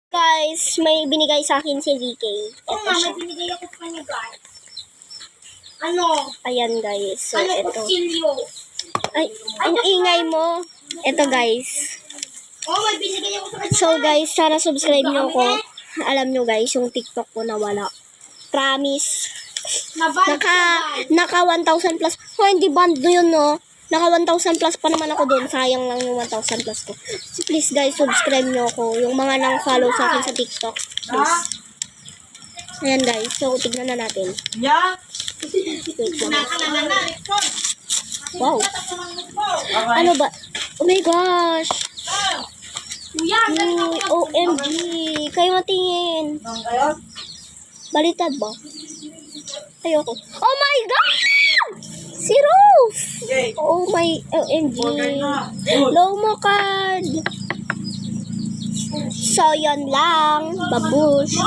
Guys, may binigay sa akin si DK. Oo nga, may binigay ako sa kanya, guys. Ano? Ayan guys. So, Ano, ito. kutsilyo? Ay, ang ingay mo. Ito guys. Oo, may binigay ako sa kanya. So guys, sana subscribe nyo ko. Alam nyo guys, yung TikTok ko nawala. Promise. Naka 1,000 plus. Oh, hindi band yun, no? Naka 1,000 plus pa naman ako doon. Sayang lang yung 1,000 plus ko. So, please guys, subscribe nyo ako. Yung mga nang follow sa akin sa TikTok. Please. Ayan guys. So, tignan na natin. Yeah. Wait lang. Nakanana, Wow. Ano ba? Oh my gosh. Kuya, Uy, OMG. Kayo natingin. Balitad ba? Ayoko. Oh my God! Si Roof! Oh my, OMG. Low mo card. So, yan lang. Babush.